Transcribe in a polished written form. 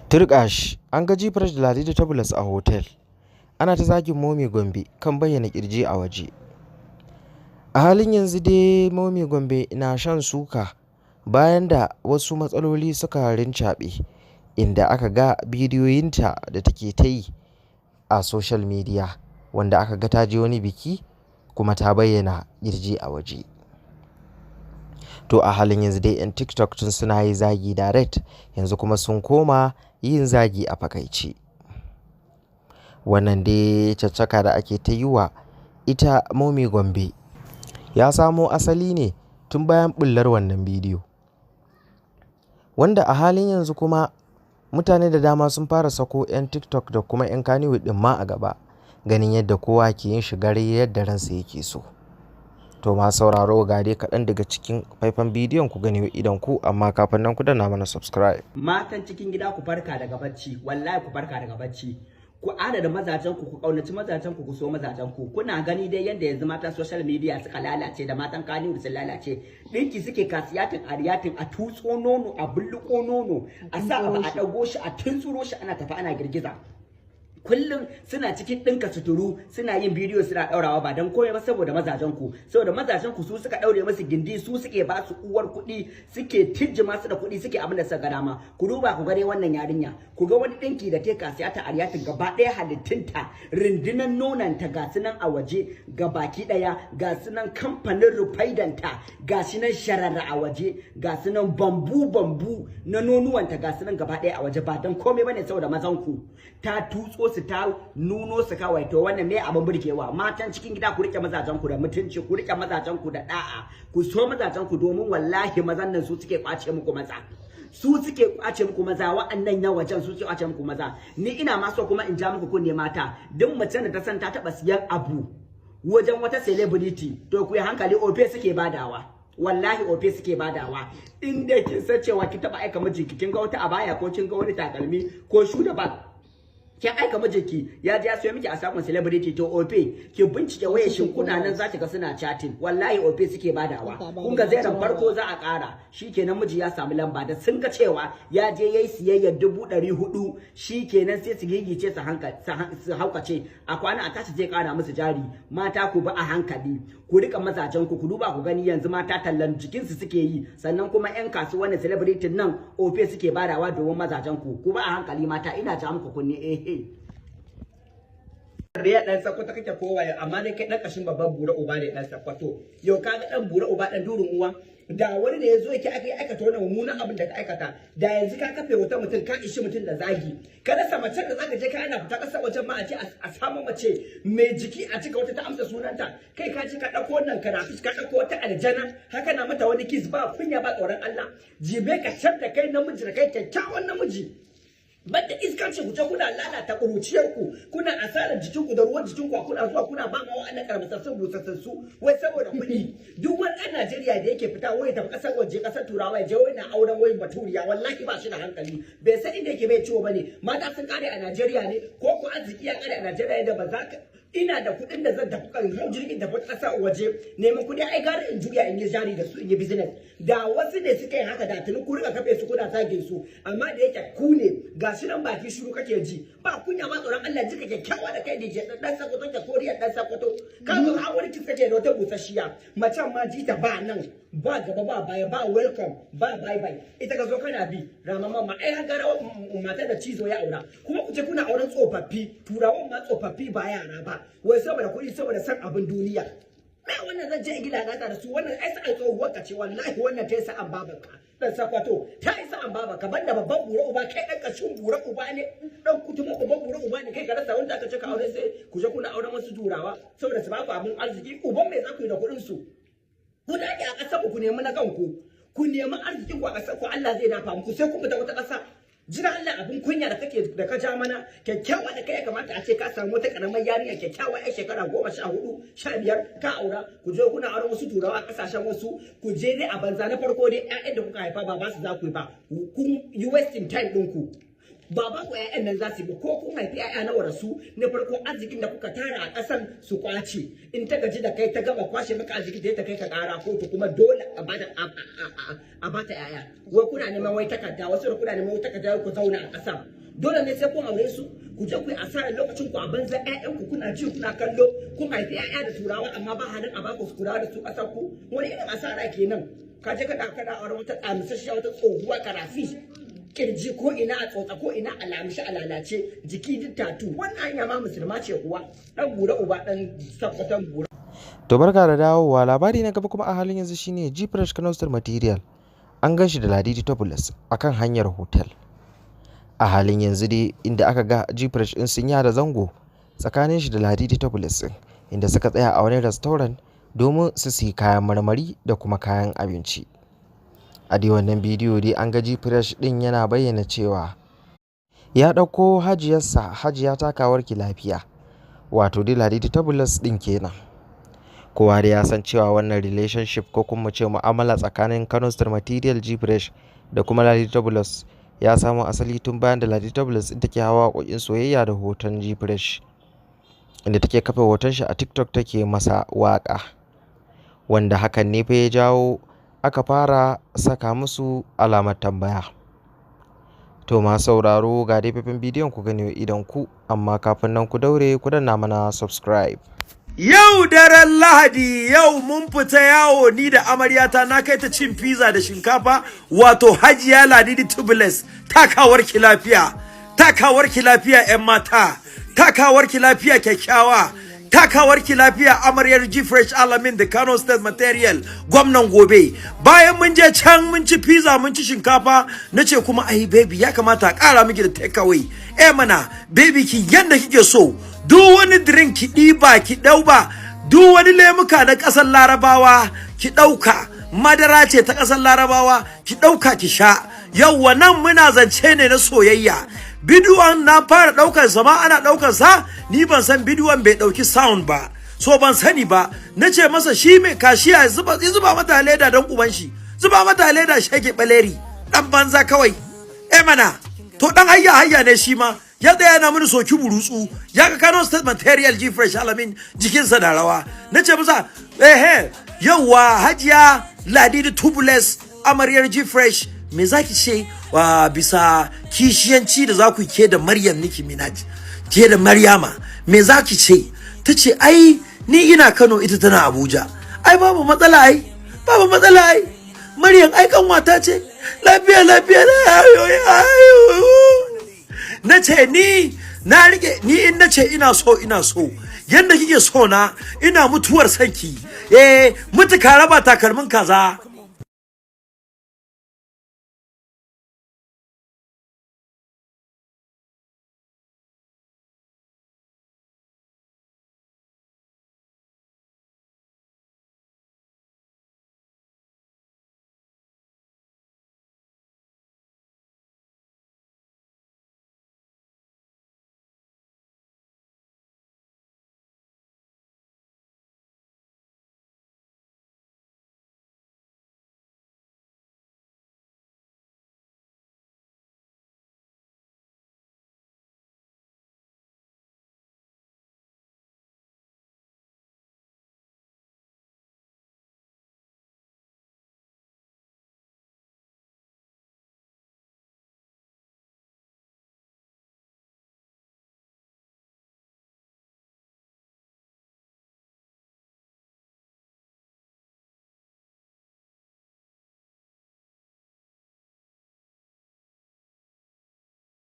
Turƙash an ga jifar Ladidi ta Bulus a hotel. Ana ta zagin Momi Gombe kan bayyana ƙirji a waje. A halin yanzu dai Momi Gombe na shan suka bayan da wasu matsaloli suka rincaɓe, inda aka ga bidiyoyinta da take ta yi a social media, wanda aka ga ta je wani biki kuma ta bayyana ƙirji a waje. To a halin yanzu dai 'yan TikTok tun suna yi zagi direct, yanzu kuma sun koma yin zagi a fakaice. Wannan dai caccaka da ake ta yi wa ita Momi Gombe ya samo asali ne tun bayan ɓullar wannan bidiyo, wanda a halin yanzu kuma mutane da dama sun fara sako 'yan TikTok da kuma 'yan Kannywood ɗin ma a gaba, ganin yadda kowa ke yin shigar yadda ransa yake so. To ma sauraro ga dai kaɗan daga cikin faifan bidiyon ku gani idan ku, amma kafin nan ku danna mana subscribe. Matan cikin gida ku farka daga bacci, wallahi ku farka daga bacci. Ku adana mazajen ku kaunaci mazajen ku so mazajen ku. Kuna gani dai yanda yanzu matan social media suka lalace da matan Kannywood sun lalace. Dinki suke kasiyatin ariyatin, a tutso nono, a bulluko nono, a sa abu a dago shi, a tuntsuro shi, ana tafi ana girgiza. Kullum suna cikin ɗinka suturu, suna yin bidiyo suna ɗaurawa ba don komai ba saboda mazajen ku. Saboda mazajen ku su suka ɗaure musu gindi, su suke ba su uwar kuɗi, suke tijjima su da kuɗi, suke abin da suka ga dama. Ku duba ku gare wannan yarinya, ku ga wani ɗinki da ta kasiyata ariyatin, gaba ɗaya halittunta, rundunan nonanta ga su nan a waje, ga baki ɗaya, ga su nan kamfanin rufaidanta, ga shi nan sharara a waje, ga su nan bambu na nonuwanta, ga su nan gaba ɗaya a waje, ba don komai bane saboda mazan ku. Ta tutso su, ta nuno su kawai. To wannan me abin burgewa? Matan cikin gida ku rike mazajen ku da mutunci, ku rike mazajen ku da da'a, ku so mazajen ku, domin wallahi mazan nan su suke kwace muku maza, su suke kwace muku maza. Wa'annan na wajen su suke kwace muku maza. Ni ina ma so kuma in ja muku kunne mata, duk mace da ta san ta taba siyan abu wajen wata celebrity, to ku yi hankali, ofe suke badawa. Wallahi ofe suke badawa. Inda kin san cewa ki taba aika mijinki, kin ga wata abaya ko kin ga wani takalmi ko shu da bag, kin aika mijinki ya je ya sayo miki a sakon celebrity, to ofe ki bincike wayar shin kuna nan za ki ga suna chatting. Wallahi ofe suke badawa. Kun ga zairan farko za a ƙara, shikenan miji ya samu lamba, da sun ga cewa ya je yayi siyayyar 400, shikenan sai su gigice su haukace, a kwana a tashi zai ƙara musu jari. Mata ku bi a hankali, ku rika mazajen ku duba ku gani yanzu mata tallan jikinsu suke yi, sannan kuma 'yan kasuwannin celebrity nan ofe suke badawa domin mazajen ku bi a hankali mata, ina ja muku kunne. Riya dan sakwato kake kowaye, amma dai kai dan kashin babban bura uba ne dan sakwato. Yau kaga dan bura uba dan durin uwa, da wani da yazo yake aikata wannan mummunan abin da ka aikata, da yanzu ka kafe wata mutum, ka ishi mutum da zagi. Ka rasa mace da zaka je ka ana fita kasar wajen ma a ce a samu mace mai jiki a cika wata ta amsa sunanta, kai ka ci ka dauko wannan karafis, ka dauko wata aljana, haka na mata wani kiss, ba kunya ba tsoron Allah. Jibe ka can da kai namiji, da kai kyakkyawan namiji, banda iskanci ku kuna lalata kuruciyarku, kuna asarar jikinku da ruwan jikinku, kuna zuwa kuna ba ma wa'annan karmasassun busassu wai saboda kuɗi. Duk wani ɗan Najeriya da yake fita wai tafi ƙasar waje, ƙasar Turawa, je wai na auren wai baturiya, wallahi ba shi da hankali, bai san inda yake bai ciwo bane. Mata sun kare a Najeriya ne, ko ku arziki ya kare a Najeriya da ba za ka, ina da kuɗin da zan tafi kan jirgin tafi ƙasar waje neman kuɗi, ai gara in juya in yi jari da su, in yi business. Da wasu ne suka yi haka, da tuni ku rika kafe su kuna zagin su, amma da yake ku ne ga shi nan baki shiru kake ji, ba kunya ba tsoron Allah. Jika kyakkyawa da kai DJ dan sakwato, ta koriya dan sakwato, ka zo har wani kisa kake da wata busasshiya, macen ma jita ba nan ba gaba ba baya, ba welcome ba bye bye, ita ka zo kana bi ramamman ma. Ai gara mata da cizo ya aura, kuma ku ce kuna auren tsofaffi, turawan ma tsofaffi ba yara ba, wai saboda kuɗi, saboda san abin duniya. Wannan zan je in gida gata da su, wannan ai sai tsohuwar ka ce, wallahi wannan ta yi sa'an babanka dan sakwato, ta yi sa'an babanka. Banda babban bura uba, kai dan kashin bura uba ne, dan kutuma babban bura uba ne, kai ka rasa wanda aka ce ka aure, sai ku je kuna auren wasu turawa saboda su ba ku abin arziki. Uban mai za ku yi da kuɗin su? Ku dage a ƙasar ku nemi na kanku, ku nemi arzikin ku a ƙasar ku, Allah zai dafa muku, sai ku fita wata ƙasa. Jira Allah, abin kunya da kake da ka ja mana, kyakkyawa da kai ya kamata a ce ka samu wata karamar yarinya kyakkyawa ai shekara 14, 15 ka aura, ku je kuna auren wasu turawa kasashen wasu, ku je ne a banza. Na farko dai ƴaƴan da kuka haifa ba su za ku yi ba, kun yi wasting time ɗinku. Baba ku ƴaƴan nan za su yi, ko kun haifi ƴaƴa nawa da su, na farko arzikin da kuka tara a ƙasan su kwace. In ta gaji da kai ta gama kwashe maka arziki, ta kai ka ƙara kotu, kuma dole a bata ƴaƴa. Wai kuna neman wai takarda, wasu da kuna neman wai takarda ku zauna a ƙasan. dole ne sai kun aure su ku je ku yi asarar lokacin ku a banza ƴaƴan ku kuna ji kuna kallo kun haifi ƴaƴa da turawa amma ba halin a baku su kula da su ƙasar ku wani irin asara kenan ka je ka da aure wata tsamusasshiya wata tsohuwa karafi kirji ko ina a tsotsa ko ina a lamishi a lalace jiki duk tatu wannan hanya ma musulma ce kuwa dan bura uba dan sakwatan bura. To barka da dawowa. Labari na gaba kuma a halin yanzu shine G-Fresh Kano Star Material an gan shi da Ladidi Topless akan hanyar hotel. A halin yanzu dai inda aka ga G-Fresh din sun yada zango tsakanin shi da Ladidi Topless din inda suka tsaya a wani restaurant domin su siyi kayan marmari da kuma kayan abinci. A dai wannan bidiyo dai an ga G-Fresh din yana bayyana cewa ya ɗauko hajiyarsa Hajiya Takawarki Lafiya, wato dai Ladidi Topless din kenan. Kowa da ya san cewa wannan relationship ko kuma ce mu'amala tsakanin Kano Star Material G-Fresh da kuma Ladidi Topless ya samo asali tun bayan da Ladidi Topless din take hawa waƙoƙin soyayya da hoton G-Fresh, inda take kafa hoton shi a TikTok take masa waƙa, wanda hakan ne fa ya jawo aka fara saka musu alamar tambaya. To ma sauraro ga dai faifin bidiyon ku gani idan ku, amma kafin nan ku daure ku danna mana subscribe. Yau daren Lahadi, yau mun fita yawo ni da amaryata na kai ta cin pizza da shinkafa, wato Hajiya Ladidi Topless. Takawarki lafiya, takawarki lafiya ƴan mata, takawarki lafiya kyakkyawa, takawarki lafiya amaryar G-Fresh Alamin da Kano State Material gwamnan gobe. Bayan mun je can mun ci pizza mun ci shinkafa, nace kuma ai baby ya kamata a ƙara miki da take away. Mana baby ki yanda kike so. Duk wani drink ki ɗiba ki ɗauba, duk wani lemuka na ƙasar Larabawa ki ɗauka, madara ce ta ƙasar Larabawa ki ɗauka ki sha. Yawwa nan muna zance ne na soyayya. Bidiyon na fara ɗaukar sa ma ana ɗaukar sa, ni ban san bidiyon bai ɗauki sound ba, so ban sani ba. Nace masa shi mai kashiya zuba mata leda don uban shi, zuba mata leda shege baleri, dan banza kawai. Mana to dan hayya ne shi ma. Ya tsaya na mini soki burutsu, ya ga Kano State Material G-Fresh Alamin jikinsa da rawa. Nace masa yauwa Hajiya Ladidi Topless amaryar G-Fresh, me zaki ce wa bisa kishiyanci da zaku ke da Maryam Nicki Minaj, ke da Maryama, me zaki ce? Tace ai ni ina Kano ita tana Abuja. Ai babu matsala ai, babu matsala ai. Maryam ai kanwata ce. Lafiya nace ni na rike ni in nace ina so yanda kike so na ina mutuwar sanki mutuka raba takalmin kaza.